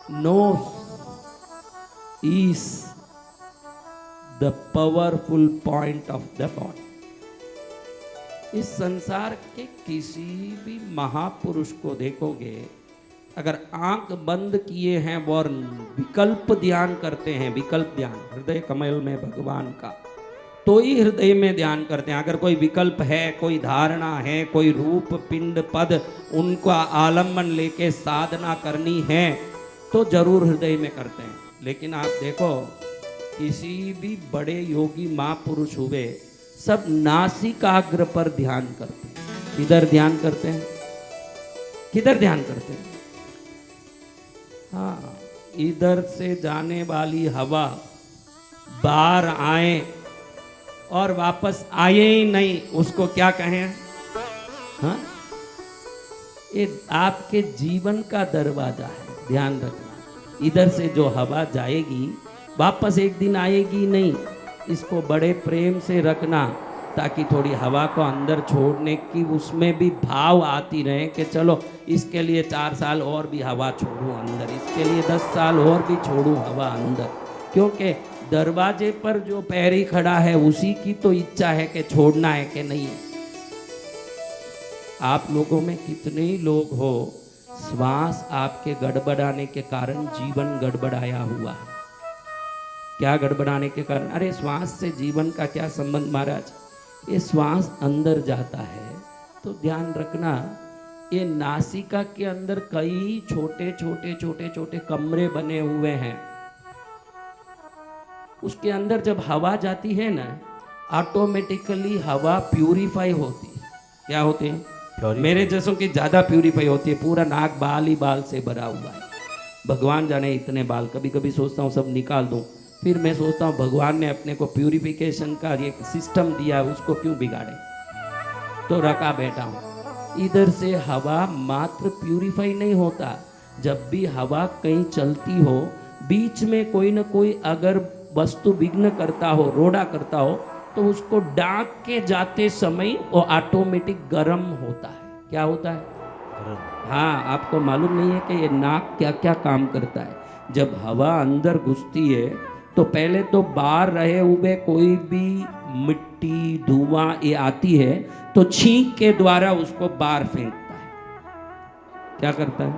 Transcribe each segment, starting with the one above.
knows is the powerful point of the body. इस संसार के किसी भी महापुरुष को देखोगे, अगर आंख बंद किए हैं और विकल्प ध्यान करते हैं, विकल्प ध्यान हृदय कमल में भगवान का, तो ही हृदय में ध्यान करते हैं। अगर कोई विकल्प है, कोई धारणा है, कोई रूप पिंड पद उनका आलम्बन लेके साधना करनी है तो जरूर हृदय में करते हैं। लेकिन आप देखो किसी भी बड़े योगी महापुरुष हुए, सब नासिकाग्र पर ध्यान करते हैं। किधर ध्यान करते हैं? किधर ध्यान करते हैं? हाँ, इधर से जाने वाली हवा बाहर आए और वापस आए ही नहीं, उसको क्या कहें? हाँ, ये आपके जीवन का दरवाजा है, ध्यान रखना। इधर से जो हवा जाएगी वापस एक दिन आएगी नहीं, इसको बड़े प्रेम से रखना ताकि थोड़ी हवा को अंदर छोड़ने की उसमें भी भाव आती रहे कि चलो इसके लिए 4 साल और भी हवा छोड़ूं अंदर, इसके लिए 10 साल और भी छोड़ूं हवा अंदर। क्योंकि दरवाजे पर जो पैरी खड़ा है उसी की तो इच्छा है कि छोड़ना है कि नहीं। आप लोगों में कितने ही लोग हो, श्वास आपके गड़बड़ाने के कारण जीवन गड़बड़ाया हुआ है। क्या गड़बड़ाने के कारण? अरे श्वास से जीवन का क्या संबंध महाराज? ये श्वास अंदर जाता है तो ध्यान रखना, ये नासिका के अंदर कई छोटे छोटे छोटे छोटे कमरे बने हुए हैं। उसके अंदर जब हवा जाती है ना, ऑटोमेटिकली हवा प्यूरिफाई होती है। क्या होती है? मेरे जैसों की ज्यादा प्यूरिफाई होती है। पूरा नाक बाल ही बाल से भरा हुआ है, भगवान जाने इतने बाल। कभी कभी सोचता हूँ सब निकाल दूं, फिर मैं सोचता हूँ भगवान ने अपने को प्यूरिफिकेशन का एक सिस्टम दिया, उसको क्यों बिगाड़े, तो रखा बैठा हूँ। इधर से हवा मात्र प्यूरिफाई नहीं होता, जब भी हवा कहीं चलती हो, बीच में कोई ना कोई अगर वस्तु विघ्न करता हो, रोड़ा करता हो, तो उसको डांक के जाते समय वो ऑटोमेटिक गर्म होता है। क्या होता है? हाँ, आपको मालूम नहीं है कि ये नाक क्या क्या काम करता है। जब हवा अंदर घुसती है तो पहले तो बाहर रहे हुए कोई भी मिट्टी धुआं ये आती है तो छींक के द्वारा उसको बाहर फेंकता है। क्या करता है?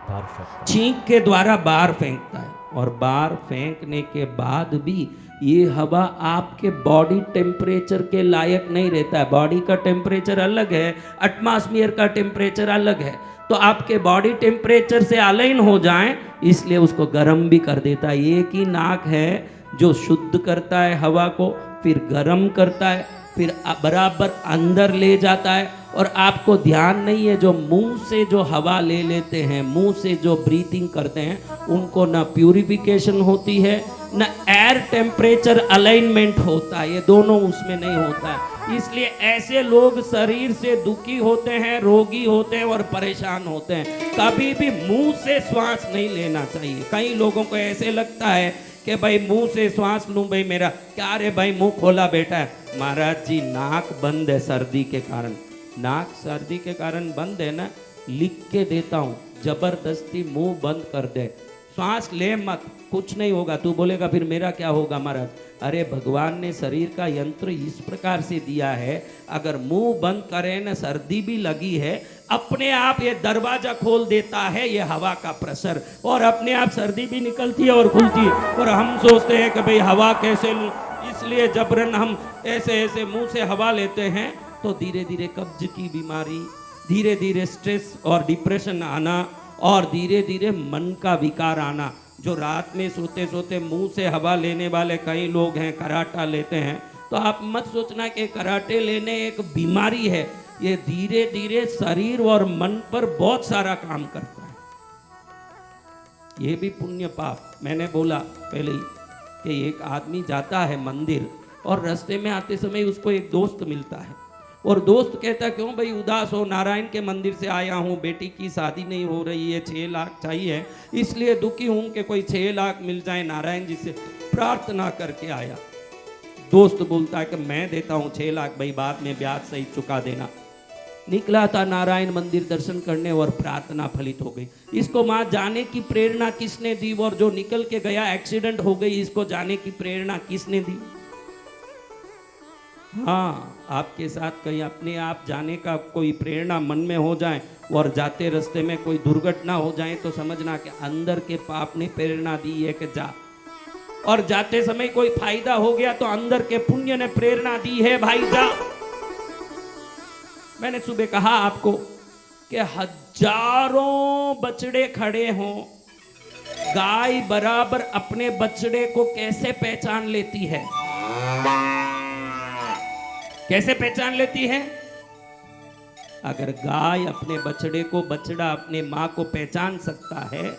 बाहर फेंकता। छींक के द्वारा बाहर फेंकता है। और बाहर फेंकने के बाद भी ये हवा आपके बॉडी टेम्परेचर के लायक नहीं रहता है। बॉडी का टेम्परेचर अलग है, एटमॉस्फेयर का टेम्परेचर अलग है, तो आपके बॉडी टेम्परेचर से अलाइन हो जाए इसलिए उसको गर्म भी कर देता है। एक ही नाक है जो शुद्ध करता है हवा को, फिर गर्म करता है, फिर बराबर अंदर ले जाता है। और आपको ध्यान नहीं है, जो मुंह से जो हवा ले लेते हैं, मुंह से जो ब्रीथिंग करते हैं, उनको ना प्यूरिफिकेशन होती है ना एयर टेम्परेचर अलाइनमेंट होता है, ये दोनों उसमें नहीं होता है। इसलिए ऐसे लोग शरीर से दुखी होते हैं, रोगी होते हैं और परेशान होते हैं। कभी भी मुंह से श्वास नहीं लेना चाहिए। कई लोगों को ऐसे लगता है कि भाई मुंह से श्वास लूं, भाई मेरा क्या रे भाई मुंह खोला बैठा है। महाराज जी नाक बंद है सर्दी के कारण, नाक सर्दी के कारण बंद है ना, लिख के देता हूँ, जबरदस्ती मुंह बंद कर दे, श्वास ले मत, कुछ नहीं होगा। तू बोलेगा फिर मेरा क्या होगा महाराज? अरे भगवान ने शरीर का यंत्र इस प्रकार से दिया है, अगर मुंह बंद करें ना, सर्दी भी लगी है, अपने आप ये दरवाजा खोल देता है ये हवा का प्रेशर, और अपने आप सर्दी भी निकलती है और खुलती है। और हम सोचते हैं कि भाई हवा कैसे लूं, इसलिए जबरन हम ऐसे ऐसे मुंह से हवा लेते हैं, तो धीरे धीरे कब्ज की बीमारी, धीरे धीरे स्ट्रेस और डिप्रेशन आना, और धीरे धीरे मन का विकार आना। जो रात में सोते सोते मुंह से हवा लेने वाले कई लोग हैं, कराटा लेते हैं, तो आप मत सोचना कि कराटे लेने एक बीमारी है। ये धीरे धीरे शरीर और मन पर बहुत सारा काम करता है। ये भी पुण्य पाप। मैंने बोला पहले ही कि एक आदमी जाता है मंदिर और रास्ते में आते समय उसको एक दोस्त मिलता है, और दोस्त कहता क्यों भाई उदास हो? नारायण के मंदिर से आया हूँ, बेटी की शादी नहीं हो रही है, 6 लाख चाहिए, इसलिए दुखी हूँ कि कोई 6 लाख मिल जाए, नारायण जी से प्रार्थना करके आया। दोस्त बोलता है कि मैं देता हूँ 6 लाख, भाई बाद में ब्याज सही चुका देना। निकला था नारायण मंदिर दर्शन करने और प्रार्थना फलित हो गई। इसको वहां जाने की प्रेरणा किसने दी? और जो निकल के गया एक्सीडेंट हो गई, इसको जाने की प्रेरणा किसने दी? हाँ, आपके साथ कहीं अपने आप जाने का कोई प्रेरणा मन में हो जाए और जाते रास्ते में कोई दुर्घटना हो जाए तो समझना कि अंदर के पाप ने प्रेरणा दी है कि जा। और जाते समय कोई फायदा हो गया तो अंदर के पुण्य ने प्रेरणा दी है, भाई जा। मैंने सुबह कहा आपको कि हजारों बछड़े खड़े हों, गाय बराबर अपने बछड़े को कैसे पहचान लेती है? कैसे पहचान लेती है? अगर गाय अपने बछड़े को, बछड़ा अपने मां को पहचान सकता है,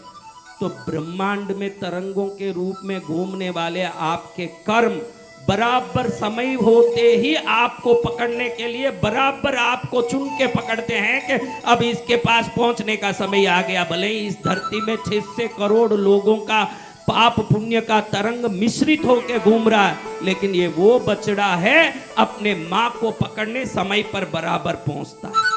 तो ब्रह्मांड में तरंगों के रूप में घूमने वाले आपके कर्म बराबर समय होते ही आपको पकड़ने के लिए बराबर आपको चुन के पकड़ते हैं कि अब इसके पास पहुंचने का समय आ गया। भले ही इस धरती में 600 करोड़ लोगों का पाप पुण्य का तरंग मिश्रित होकर घूम रहा है, लेकिन ये वो बछड़ा है अपने मां को पकड़ने समय पर बराबर पहुंचता है।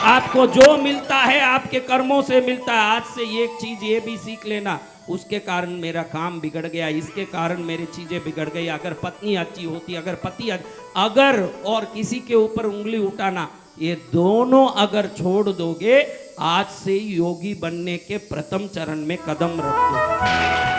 आपको जो मिलता है आपके कर्मों से मिलता है। आज से एक चीज ये भी सीख लेना, उसके कारण मेरा काम बिगड़ गया, इसके कारण मेरी चीजें बिगड़ गई। अगर पत्नी अच्छी होती, अगर पति अगर और किसी के ऊपर उंगली उठाना, ये दोनों अगर छोड़ दोगे, आज से योगी बनने के प्रथम चरण में कदम रख दो।